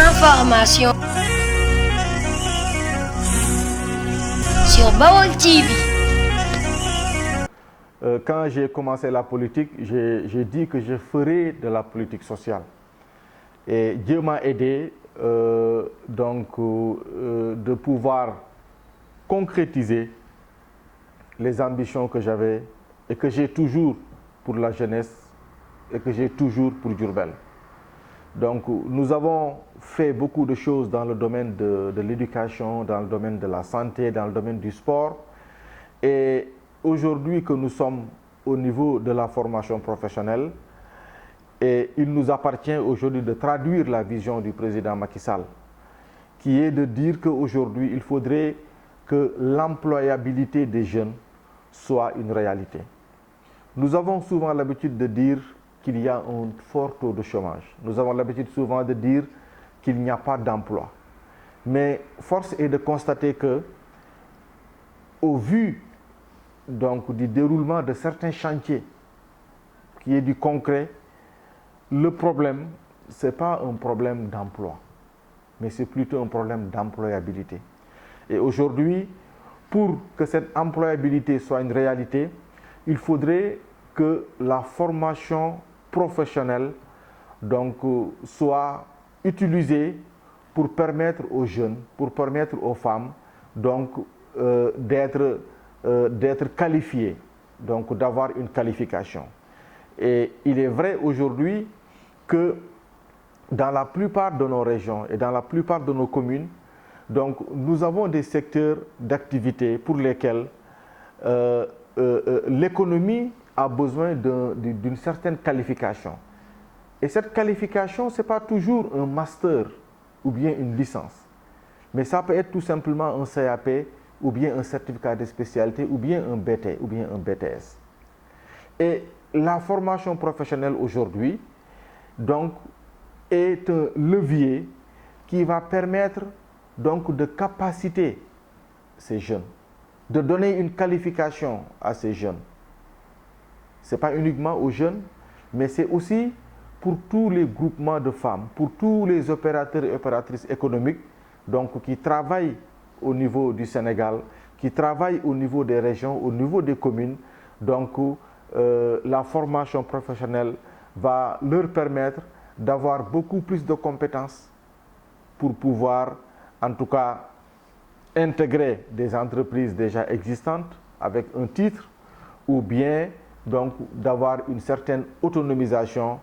Information sur Baol TV. Quand j'ai commencé la politique, j'ai dit que je ferais de la politique sociale. Et Dieu m'a aidé de pouvoir concrétiser les ambitions que j'avais et que j'ai toujours pour la jeunesse et que j'ai toujours pour Diourbel. Donc nous avons fait beaucoup de choses dans le domaine de l'éducation, dans le domaine de la santé, dans le domaine du sport. Et aujourd'hui que nous sommes au niveau de la formation professionnelle, et il nous appartient aujourd'hui de traduire la vision du président Macky Sall, qui est de dire qu'aujourd'hui, il faudrait que l'employabilité des jeunes soit une réalité. Nous avons souvent l'habitude de dire qu'il y a un fort taux de chômage. Nous avons l'habitude souvent de dire qu'il n'y a pas d'emploi. Mais force est de constater que, au vu du déroulement de certains chantiers, qui est du concret, le problème, ce n'est pas un problème d'emploi, mais c'est plutôt un problème d'employabilité. Et aujourd'hui, pour que cette employabilité soit une réalité, il faudrait que la formation professionnelle soit utilisée pour permettre aux jeunes, pour permettre aux femmes d'être qualifiées, d'avoir une qualification. Et il est vrai aujourd'hui que dans la plupart de nos régions et dans la plupart de nos communes, nous avons des secteurs d'activité pour lesquels l'économie a besoin d'une certaine qualification. Et cette qualification, ce n'est pas toujours un master ou bien une licence, mais ça peut être tout simplement un CAP ou bien un certificat de spécialité ou bien un BT ou bien un BTS. Et la formation professionnelle aujourd'hui est un levier qui va permettre de capaciter ces jeunes, de donner une qualification à ces jeunes. Ce n'est pas uniquement aux jeunes, mais c'est aussi pour tous les groupements de femmes, pour tous les opérateurs et opératrices économiques qui travaillent au niveau du Sénégal, qui travaillent au niveau des régions, au niveau des communes. La formation professionnelle va leur permettre d'avoir beaucoup plus de compétences pour pouvoir, en tout cas, intégrer des entreprises déjà existantes avec un titre ou bien d'avoir une certaine autonomisation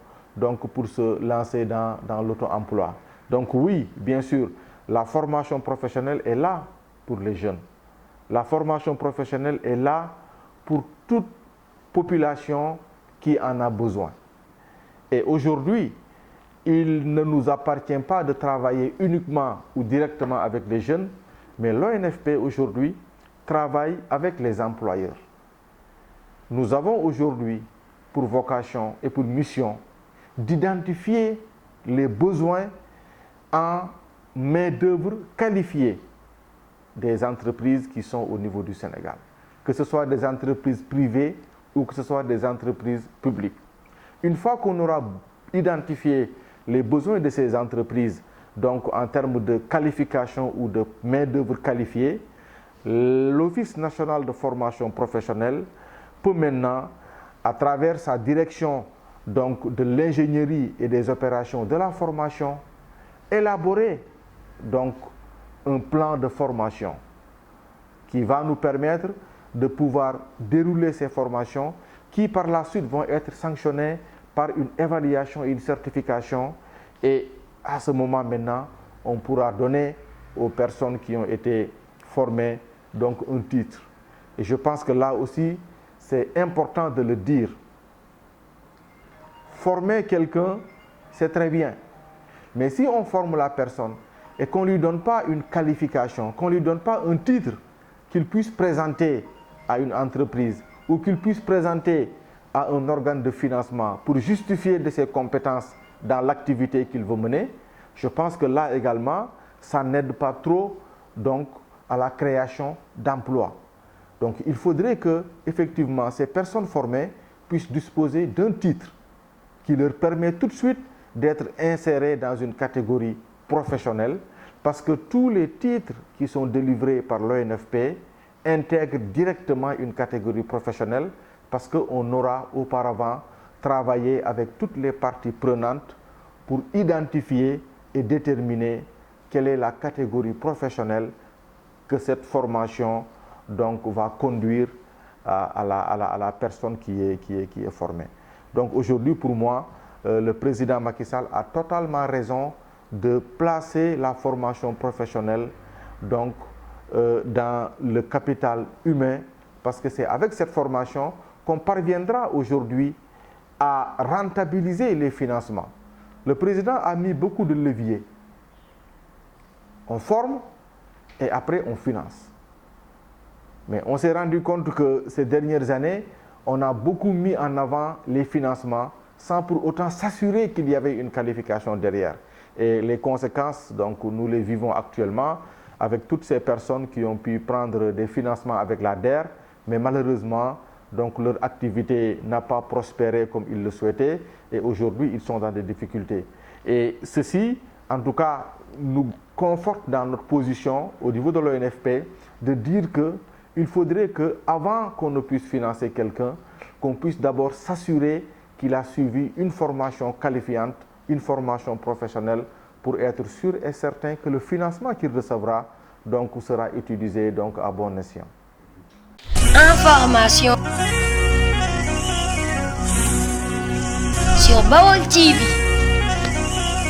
pour se lancer dans l'auto-emploi. Donc oui, bien sûr, la formation professionnelle est là pour les jeunes. La formation professionnelle est là pour toute population qui en a besoin. Et aujourd'hui, il ne nous appartient pas de travailler uniquement ou directement avec les jeunes, mais l'ONFP aujourd'hui travaille avec les employeurs. Nous avons aujourd'hui pour vocation et pour mission d'identifier les besoins en main-d'œuvre qualifiée des entreprises qui sont au niveau du Sénégal, que ce soit des entreprises privées ou que ce soit des entreprises publiques. Une fois qu'on aura identifié les besoins de ces entreprises, en termes de qualification ou de main-d'œuvre qualifiée, l'Office national de formation professionnelle peut maintenant, à travers sa direction de l'ingénierie et des opérations de la formation, élaborer un plan de formation qui va nous permettre de pouvoir dérouler ces formations qui par la suite vont être sanctionnées par une évaluation et une certification. Et à ce moment maintenant, on pourra donner aux personnes qui ont été formées un titre. Et je pense que là aussi, c'est important de le dire. Former quelqu'un, c'est très bien. Mais si on forme la personne et qu'on ne lui donne pas une qualification, qu'on ne lui donne pas un titre qu'il puisse présenter à une entreprise ou qu'il puisse présenter à un organe de financement pour justifier de ses compétences dans l'activité qu'il veut mener, je pense que là également, ça n'aide pas trop à la création d'emplois. Donc il faudrait que, effectivement, ces personnes formées puissent disposer d'un titre qui leur permet tout de suite d'être insérées dans une catégorie professionnelle parce que tous les titres qui sont délivrés par l'ONFP intègrent directement une catégorie professionnelle parce qu'on aura auparavant travaillé avec toutes les parties prenantes pour identifier et déterminer quelle est la catégorie professionnelle que cette formation donc, va conduire à la personne qui est formée. Donc aujourd'hui, pour moi, le président Macky Sall a totalement raison de placer la formation professionnelle donc, dans le capital humain, parce que c'est avec cette formation qu'on parviendra aujourd'hui à rentabiliser les financements. Le président a mis beaucoup de leviers. On forme et après on finance. Mais on s'est rendu compte que ces dernières années, on a beaucoup mis en avant les financements sans pour autant s'assurer qu'il y avait une qualification derrière. Et les conséquences, donc, nous les vivons actuellement avec toutes ces personnes qui ont pu prendre des financements avec la DER, mais malheureusement, donc, leur activité n'a pas prospéré comme ils le souhaitaient et aujourd'hui, ils sont dans des difficultés. Et ceci, en tout cas, nous conforte dans notre position au niveau de l'ONFP de dire qu'il faudrait qu'avant qu'on ne puisse financer quelqu'un, qu'on puisse d'abord s'assurer qu'il a suivi une formation qualifiante, une formation professionnelle pour être sûr et certain que le financement qu'il recevra donc, sera utilisé donc, à bon escient. Information sur Baol TV.